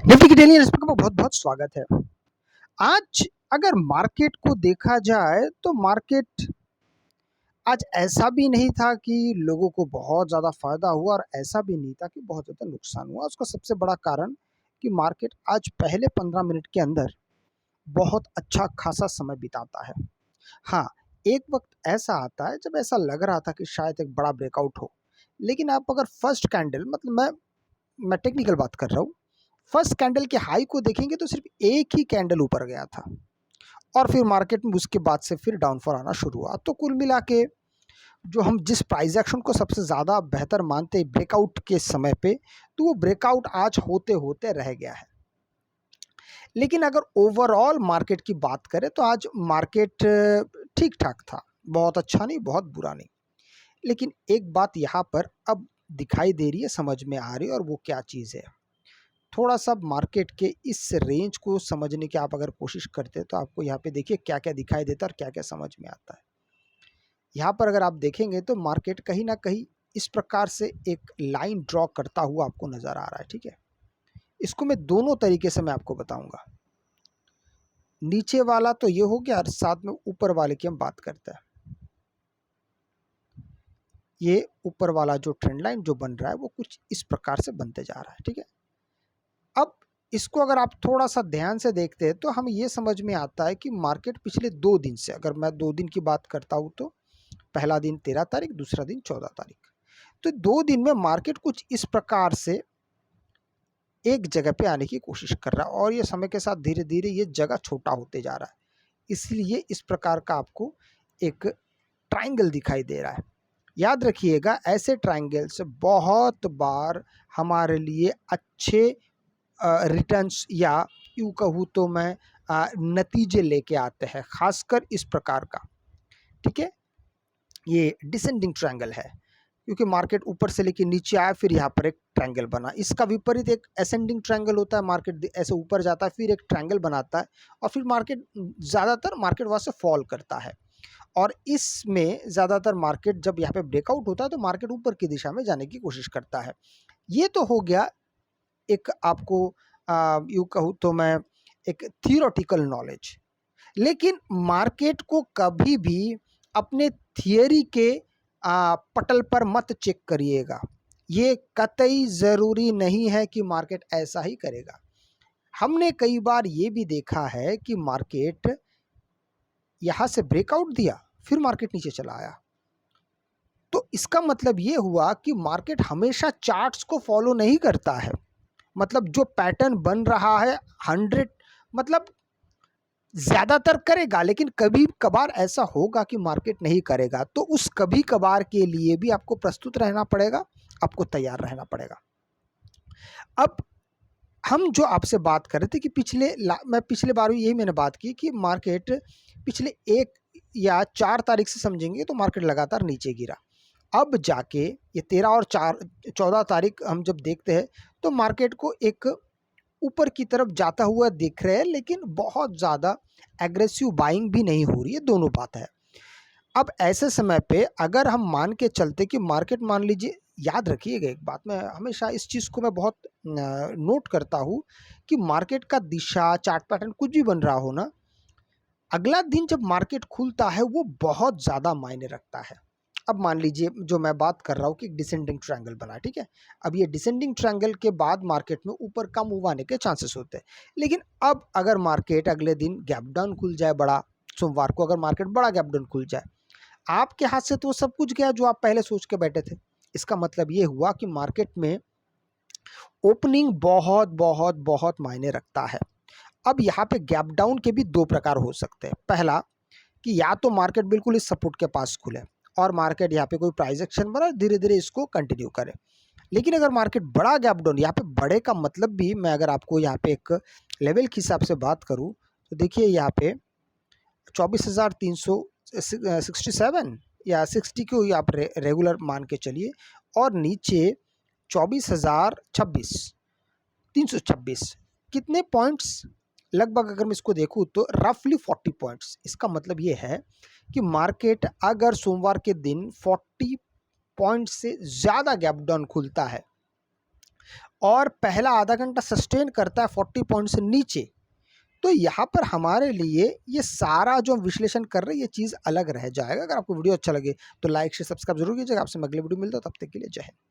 Nifty की daily analysis में बहुत बहुत स्वागत है। आज अगर मार्केट को देखा जाए तो मार्केट आज ऐसा भी नहीं था कि लोगों को बहुत ज़्यादा फायदा हुआ और ऐसा भी नहीं था कि बहुत ज़्यादा नुकसान हुआ। उसका सबसे बड़ा कारण कि मार्केट आज पहले 15 मिनट के अंदर बहुत अच्छा खासा समय बिताता है। हाँ, एक वक्त ऐसा आता है जब ऐसा लग रहा था कि शायद एक बड़ा ब्रेकआउट हो, लेकिन आप अगर फर्स्ट कैंडल मतलब मैं टेक्निकल बात कर रहा हूँ, फर्स्ट कैंडल के हाई को देखेंगे तो सिर्फ एक ही कैंडल ऊपर गया था और फिर मार्केट में उसके बाद से फिर डाउनफॉल आना शुरू हुआ। तो कुल मिला के जो हम जिस प्राइस एक्शन को सबसे ज़्यादा बेहतर मानते हैं ब्रेकआउट के समय पे, तो वो ब्रेकआउट आज होते होते रह गया है। लेकिन अगर ओवरऑल मार्केट की बात करें तो आज मार्केट ठीक ठाक था, बहुत अच्छा नहीं बहुत बुरा नहीं। लेकिन एक बात यहाँ पर अब दिखाई दे रही है, समझ में आ रही है, और वो क्या चीज़ है। थोड़ा सा मार्केट के इस रेंज को समझने की आप अगर कोशिश करते हैं तो आपको यहाँ पे देखिए क्या क्या दिखाई देता है और क्या क्या समझ में आता है। यहाँ पर अगर आप देखेंगे तो मार्केट कहीं ना कहीं इस प्रकार से एक लाइन ड्रॉ करता हुआ आपको नजर आ रहा है। ठीक है, इसको मैं दोनों तरीके से मैं आपको बताऊंगा। नीचे वाला तो ये हो गया और साथ में ऊपर वाले की हम बात करते हैं। ये ऊपर वाला जो ट्रेंड लाइन जो बन रहा है वो कुछ इस प्रकार से बनते जा रहा है। ठीक है, अब इसको अगर आप थोड़ा सा ध्यान से देखते हैं तो हमें ये समझ में आता है कि मार्केट पिछले 2 दिन से, अगर मैं 2 दिन की बात करता हूँ तो पहला दिन 13 तारीख, दूसरा दिन 14 तारीख, तो 2 दिन में मार्केट कुछ इस प्रकार से एक जगह पे आने की कोशिश कर रहा है और ये समय के साथ धीरे धीरे ये जगह छोटा होते जा रहा है। इसलिए इस प्रकार का आपको एक ट्राइंगल दिखाई दे रहा है। याद रखिएगा, ऐसे ट्राइंगल्स बहुत बार हमारे लिए अच्छे रिटर्न्स या यूँ कहूँ तो मैं नतीजे लेके आते हैं, खासकर इस प्रकार का। ठीक है, ये डिसेंडिंग ट्रायंगल है क्योंकि मार्केट ऊपर से लेके नीचे आया, फिर यहाँ पर एक ट्रायंगल बना। इसका विपरीत एक असेंडिंग ट्रायंगल होता है, मार्केट ऐसे ऊपर जाता है फिर एक ट्रायंगल बनाता है और फिर मार्केट ज़्यादातर मार्केट वहाँ से फॉल करता है। और इसमें ज़्यादातर मार्केट जब यहाँ पे ब्रेकआउट होता है तो मार्केट ऊपर की दिशा में जाने की कोशिश करता है। ये तो हो गया एक आपको यूँ कहूँ तो मैं एक थियोरेटिकल नॉलेज। लेकिन मार्केट को कभी भी अपने थियरी के पटल पर मत चेक करिएगा। ये कतई ज़रूरी नहीं है कि मार्केट ऐसा ही करेगा। हमने कई बार ये भी देखा है कि मार्केट यहाँ से ब्रेकआउट दिया फिर मार्केट नीचे चला आया। तो इसका मतलब ये हुआ कि मार्केट हमेशा चार्ट्स को फॉलो नहीं करता है। मतलब जो पैटर्न बन रहा है 100 मतलब ज़्यादातर करेगा, लेकिन कभी कभार ऐसा होगा कि मार्केट नहीं करेगा। तो उस कभी कभार के लिए भी आपको प्रस्तुत रहना पड़ेगा, आपको तैयार रहना पड़ेगा। अब हम जो आपसे बात कर रहे थे कि मैं पिछले बार यही मैंने बात की कि मार्केट पिछले 1 या 4 तारीख से समझेंगे तो मार्केट लगातार नीचे गिरा। अब जाके ये 13 और 14 तारीख हम जब देखते हैं तो मार्केट को एक ऊपर की तरफ जाता हुआ दिख रहा है, लेकिन बहुत ज़्यादा एग्रेसिव बाइंग भी नहीं हो रही है। दोनों बात है। अब ऐसे समय पे अगर हम मान के चलते कि मार्केट, मान लीजिए, याद रखिएगा एक बात, मैं हमेशा इस चीज़ को मैं बहुत नोट करता हूँ कि मार्केट का दिशा चार्ट पैटर्न कुछ भी बन रहा हो ना, अगला दिन जब मार्केट खुलता है वो बहुत ज़्यादा मायने रखता है। अब मान लीजिए जो मैं बात कर रहा हूँ कि डिसेंडिंग ट्रायंगल बना, ठीक है। अब ये डिसेंडिंग ट्रायंगल के बाद मार्केट में ऊपर का मूव आने के चांसेस होते हैं। लेकिन अब अगर मार्केट अगले दिन गैप डाउन खुल जाए बड़ा, सोमवार को अगर मार्केट बड़ा गैप डाउन खुल जाए, आपके हाथ से तो वो सब कुछ गया जो आप पहले सोच के बैठे थे। इसका मतलब ये हुआ कि मार्केट में ओपनिंग बहुत बहुत बहुत मायने रखता है। अब यहाँ पे गैप डाउन के भी दो प्रकार हो सकते हैं। पहला कि या तो मार्केट बिल्कुल इस सपोर्ट के पास खुले और मार्केट यहाँ पे कोई प्राइस एक्शन बना, धीरे धीरे इसको कंटिन्यू करे। लेकिन अगर मार्केट बड़ा गैप डाउन, यहाँ पे बड़े का मतलब भी मैं अगर आपको यहाँ पे एक लेवल के हिसाब से बात करूँ तो देखिए यहाँ पे 24,367 या 60 को ही आप रेगुलर मान के चलिए, और नीचे 24,026 कितने पॉइंट्स, लगभग अगर मैं इसको देखूँ तो रफली 40 पॉइंट्स। इसका मतलब ये है कि मार्केट अगर सोमवार के दिन 40 पॉइंट से ज़्यादा गैप डाउन खुलता है और पहला आधा घंटा सस्टेन करता है 40 पॉइंट से नीचे, तो यहाँ पर हमारे लिए ये सारा जो हम विश्लेषण कर रहे हैं ये चीज़ अलग रह जाएगा। अगर आपको वीडियो अच्छा लगे तो लाइक शेयर सब्सक्राइब जरूर कीजिएगा। आपसे मैं अगले वीडियो मिलता हूं, तब तक के लिए जय हिंद।